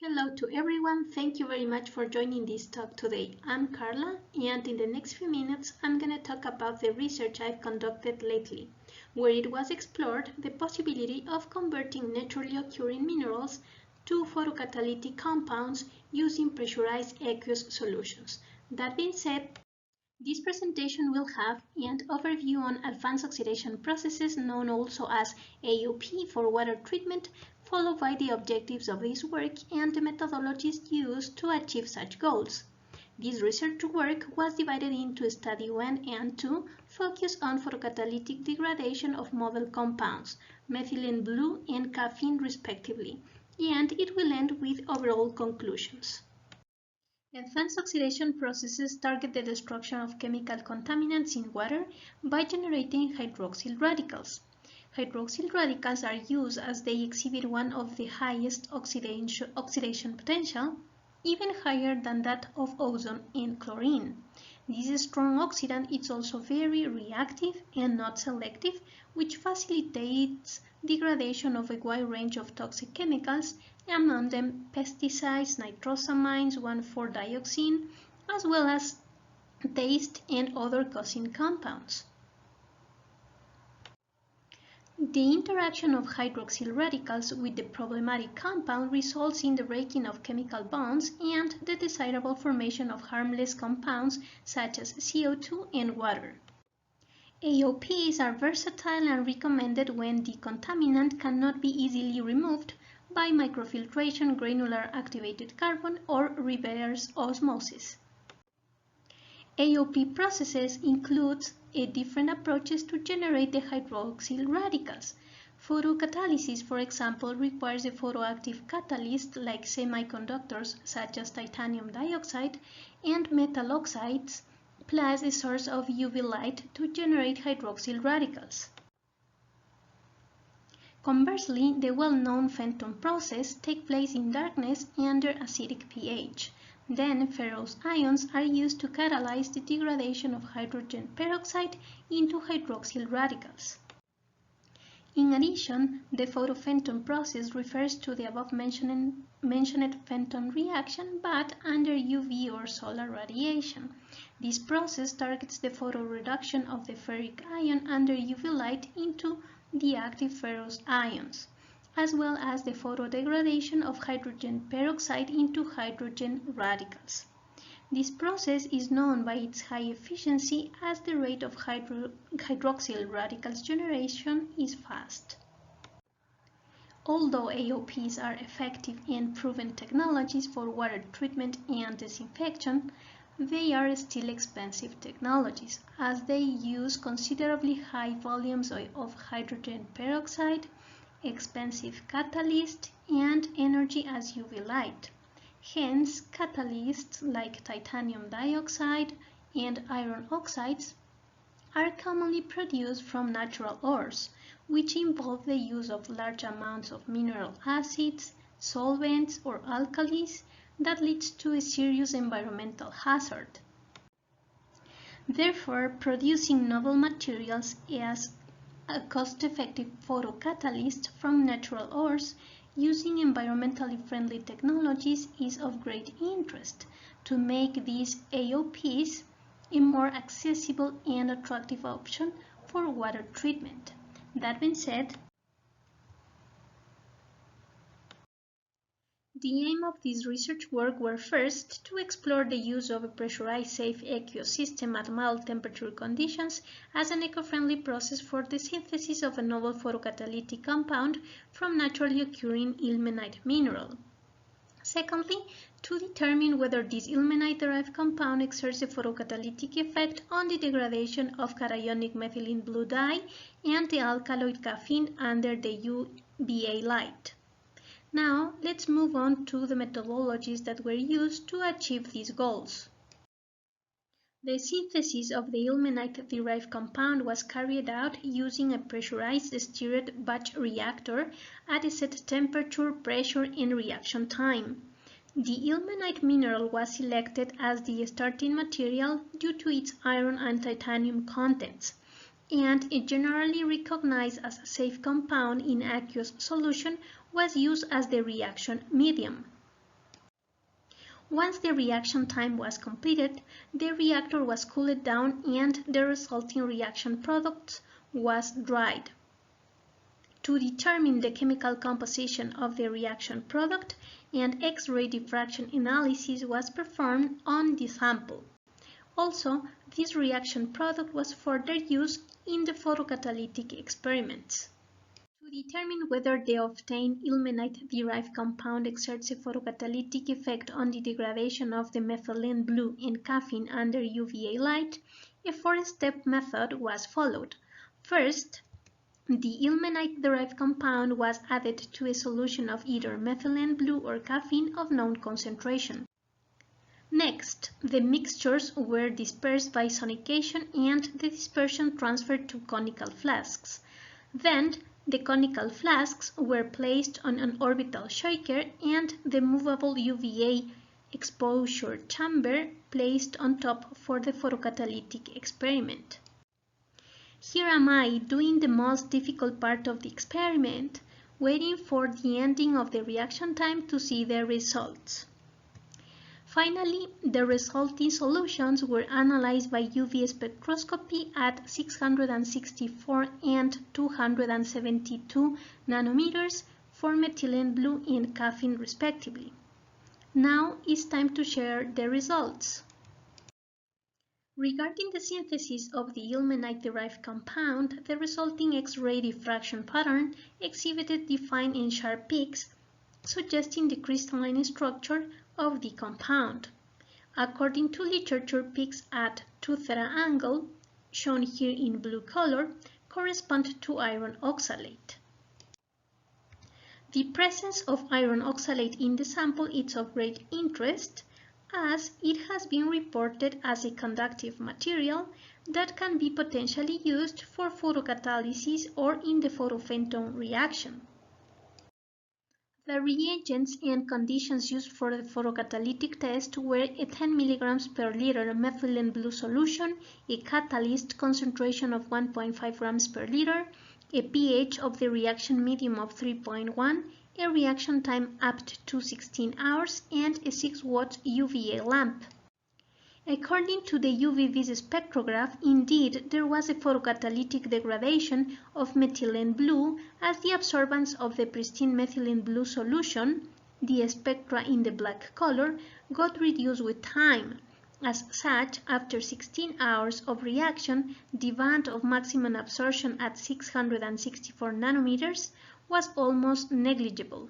Hello to everyone, thank you very much for joining this talk today. I'm Carla, and in the next few minutes I'm going to talk about the research I've conducted lately, where it was explored the possibility of converting naturally occurring minerals to photocatalytic compounds using pressurized aqueous solutions. That being said, this presentation will have an overview on advanced oxidation processes, known also as AOP for water treatment, followed by the objectives of this work and the methodologies used to achieve such goals. This research work was divided into Study 1 and 2, focused on photocatalytic degradation of model compounds, methylene blue and caffeine respectively, and it will end with overall conclusions. Advanced oxidation processes target the destruction of chemical contaminants in water by generating hydroxyl radicals. Hydroxyl radicals are used as they exhibit one of the highest oxidation potential, even higher than that of ozone and chlorine. This strong oxidant is also very reactive and not selective, which facilitates degradation of a wide range of toxic chemicals, among them pesticides, nitrosamines, 1,4-dioxane, as well as taste and odor causing compounds. The interaction of hydroxyl radicals with the problematic compound results in the breaking of chemical bonds and the desirable formation of harmless compounds such as CO2 and water. AOPs are versatile and recommended when the contaminant cannot be easily removed by microfiltration, granular activated carbon, or reverse osmosis. AOP processes include different approaches to generate the hydroxyl radicals. Photocatalysis, for example, requires a photoactive catalyst like semiconductors such as titanium dioxide and metal oxides, plus a source of UV light to generate hydroxyl radicals. Conversely, the well-known Fenton process takes place in darkness under acidic pH. Then ferrous ions are used to catalyze the degradation of hydrogen peroxide into hydroxyl radicals. In addition, the photofenton process refers to the above-mentioned Fenton reaction, but under UV or solar radiation. This process targets the photoreduction of the ferric ion under UV light into the active ferrous ions, as well as the photodegradation of hydrogen peroxide into hydrogen radicals. This process is known by its high efficiency as the rate of hydroxyl radicals generation is fast. Although AOPs are effective and proven technologies for water treatment and disinfection, they are still expensive technologies as they use considerably high volumes of hydrogen peroxide, expensive catalyst, and energy as UV light. Hence, catalysts like titanium dioxide and iron oxides are commonly produced from natural ores, which involve the use of large amounts of mineral acids, solvents, or alkalis that leads to a serious environmental hazard. Therefore, producing novel materials as a cost-effective photocatalyst from natural ores using environmentally friendly technologies is of great interest to make these AOPs a more accessible and attractive option for water treatment. That being said, the aim of this research work were first to explore the use of a pressurized safe aqueous system at mild temperature conditions as an eco-friendly process for the synthesis of a novel photocatalytic compound from naturally occurring ilmenite mineral. Secondly, to determine whether this ilmenite-derived compound exerts a photocatalytic effect on the degradation of cationic methylene blue dye and the alkaloid caffeine under the UVA light. Now, let's move on to the methodologies that were used to achieve these goals. The synthesis of the ilmenite-derived compound was carried out using a pressurized stirred batch reactor at a set temperature, pressure, and reaction time. The ilmenite mineral was selected as the starting material due to its iron and titanium contents, and it generally recognized as a safe compound in aqueous solution was used as the reaction medium. Once the reaction time was completed, the reactor was cooled down and the resulting reaction product was dried. To determine the chemical composition of the reaction product, an X-ray diffraction analysis was performed on the sample. Also, this reaction product was further used in the photocatalytic experiments. To determine whether the obtained ilmenite-derived compound exerts a photocatalytic effect on the degradation of the methylene blue and caffeine under UVA light, a four-step method was followed. First, the ilmenite-derived compound was added to a solution of either methylene blue or caffeine of known concentration. Next, the mixtures were dispersed by sonication and the dispersion transferred to conical flasks. Then, the conical flasks were placed on an orbital shaker and the movable UVA exposure chamber placed on top for the photocatalytic experiment. Here am I doing the most difficult part of the experiment, waiting for the ending of the reaction time to see the results. Finally, the resulting solutions were analyzed by UV spectroscopy at 664 and 272 nanometers for methylene blue and caffeine respectively. Now it's time to share the results. Regarding the synthesis of the ilmenite-derived compound, the resulting X-ray diffraction pattern exhibited defined and sharp peaks, suggesting the crystalline structure of the compound. According to literature, peaks at 2 theta angle, shown here in blue color, correspond to iron oxalate. The presence of iron oxalate in the sample is of great interest, as it has been reported as a conductive material that can be potentially used for photocatalysis or in the photophenone reaction. The reagents and conditions used for the photocatalytic test were a 10 mg per liter methylene blue solution, a catalyst concentration of 1.5 grams per liter, a pH of the reaction medium of 3.1, a reaction time up to 16 hours, and a 6 watt UVA lamp. According to the UV-Vis spectrograph, indeed, there was a photocatalytic degradation of methylene blue as the absorbance of the pristine methylene blue solution, the spectra in the black color, got reduced with time. As such, after 16 hours of reaction, the band of maximum absorption at 664 nanometers was almost negligible.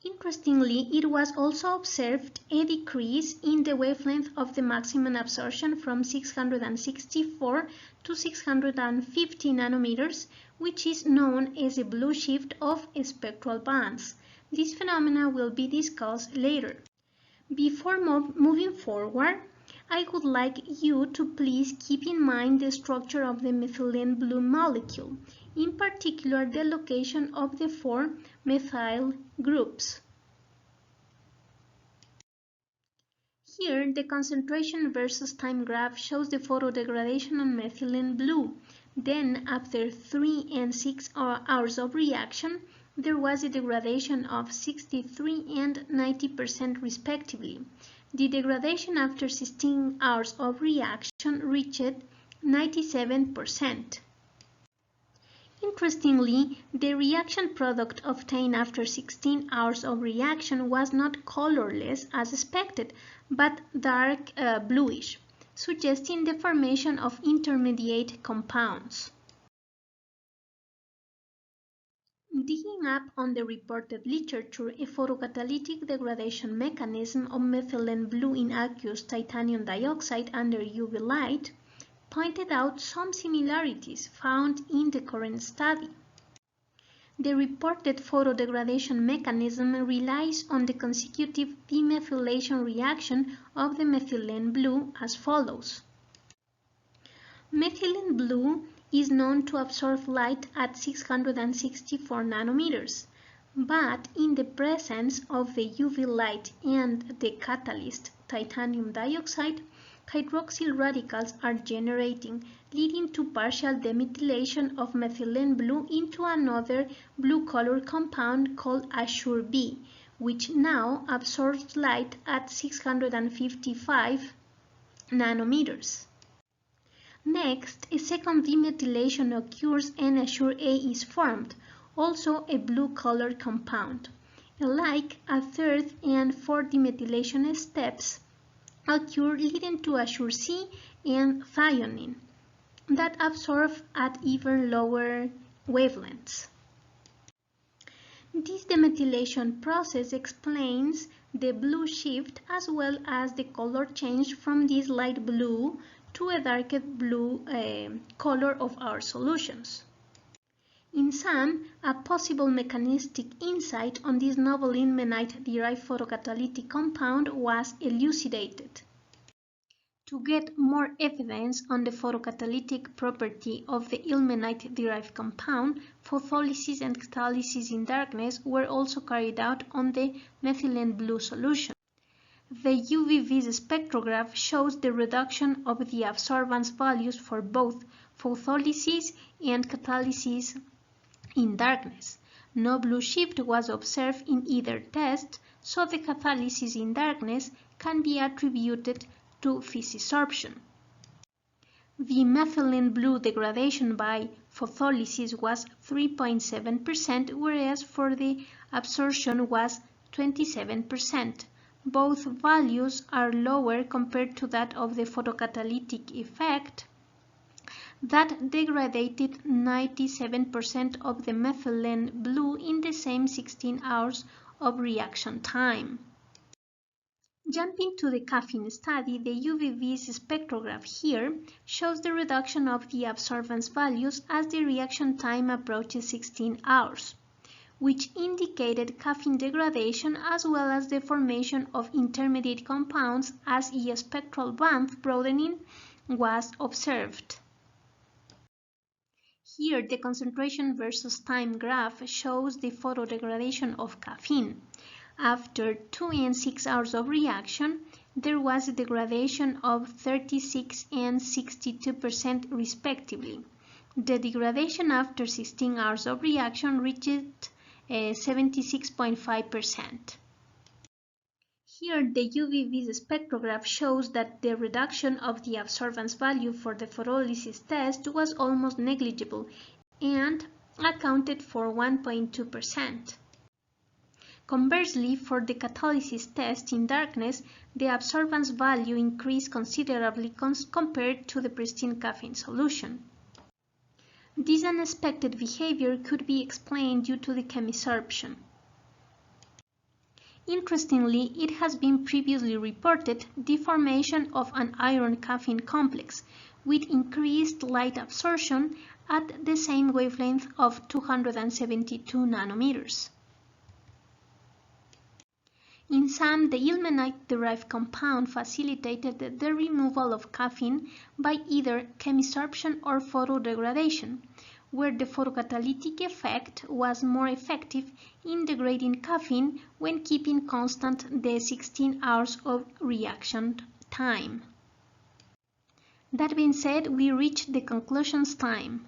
Interestingly, it was also observed a decrease in the wavelength of the maximum absorption from 664 to 650 nanometers, which is known as a blue shift of spectral bands. This phenomena will be discussed later. Before moving forward, I would like you to please keep in mind the structure of the methylene blue molecule, in particular the location of the 4 methyl groups. Here, the concentration versus time graph shows the photodegradation on methylene blue. Then, after 3 and 6 hours of reaction, there was a degradation of 63 and 90% respectively. The degradation after 16 hours of reaction reached 97%. Interestingly, the reaction product obtained after 16 hours of reaction was not colorless as expected, but dark bluish, suggesting the formation of intermediate compounds. Digging up on the reported literature, a photocatalytic degradation mechanism of methylene blue in aqueous titanium dioxide under UV light pointed out some similarities found in the current study. The reported photodegradation mechanism relies on the consecutive demethylation reaction of the methylene blue as follows. Methylene blue is known to absorb light at 664 nanometers, but in the presence of the UV light and the catalyst titanium dioxide, hydroxyl radicals are generating, leading to partial demethylation of methylene blue into another blue-colored compound called Azure B, which now absorbs light at 655 nanometers. Next, a second demethylation occurs and a sure A is formed, also a blue-colored compound. Alike, a third and fourth demethylation steps occur, leading to a sure C and thionine that absorb at even lower wavelengths. This demethylation process explains the blue shift as well as the color change from this light blue to a darker blue color of our solutions. In sum, a possible mechanistic insight on this novel ilmenite-derived photocatalytic compound was elucidated. To get more evidence on the photocatalytic property of the ilmenite-derived compound, photolysis and catalysis in darkness were also carried out on the methylene blue solution. The UV-Vis spectrograph shows the reduction of the absorbance values for both photolysis and catalysis in darkness. No blue shift was observed in either test, so the catalysis in darkness can be attributed to physisorption. The methylene blue degradation by photolysis was 3.7%, whereas for the absorption was 27%. Both values are lower compared to that of the photocatalytic effect that degraded 97% of the methylene blue in the same 16 hours of reaction time. Jumping to the caffeine study, the UV-Vis spectrograph here shows the reduction of the absorbance values as the reaction time approaches 16 hours, which indicated caffeine degradation as well as the formation of intermediate compounds as a spectral band broadening was observed. Here, the concentration versus time graph shows the photodegradation of caffeine. After 2 and 6 hours of reaction, there was a degradation of 36 and 62% respectively. The degradation after 16 hours of reaction reached 76.5%. Here, the UV-Vis spectrograph shows that the reduction of the absorbance value for the photolysis test was almost negligible and accounted for 1.2%. Conversely, for the catalysis test in darkness, the absorbance value increased considerably compared to the pristine caffeine solution. This unexpected behavior could be explained due to the chemisorption. Interestingly, it has been previously reported the formation of an iron-caffeine complex with increased light absorption at the same wavelength of 272 nanometers. In sum, the ilmenite-derived compound facilitated the removal of caffeine by either chemisorption or photodegradation, where the photocatalytic effect was more effective in degrading caffeine when keeping constant the 16 hours of reaction time. That being said, we reached the conclusions time.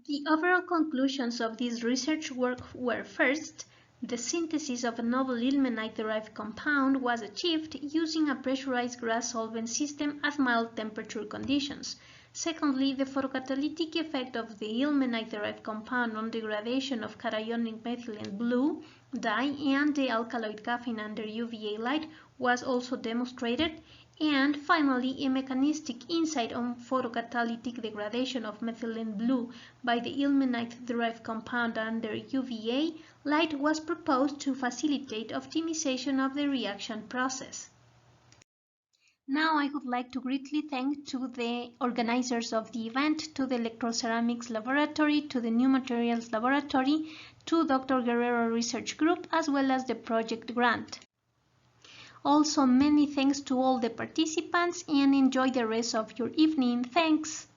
The overall conclusions of this research work were: first, the synthesis of a novel ilmenite-derived compound was achieved using a pressurized glass solvent system at mild temperature conditions. Secondly, the photocatalytic effect of the ilmenite-derived compound on degradation of cationic methylene blue dye and the alkaloid caffeine under UVA light was also demonstrated. And finally, a mechanistic insight on photocatalytic degradation of methylene blue by the ilmenite-derived compound under UVA light was proposed to facilitate optimization of the reaction process. Now I would like to greatly thank to the organizers of the event, to the Electroceramics Laboratory, to the New Materials Laboratory, to Dr. Guerrero Research Group, as well as the project grant. Also, many thanks to all the participants, and enjoy the rest of your evening. Thanks!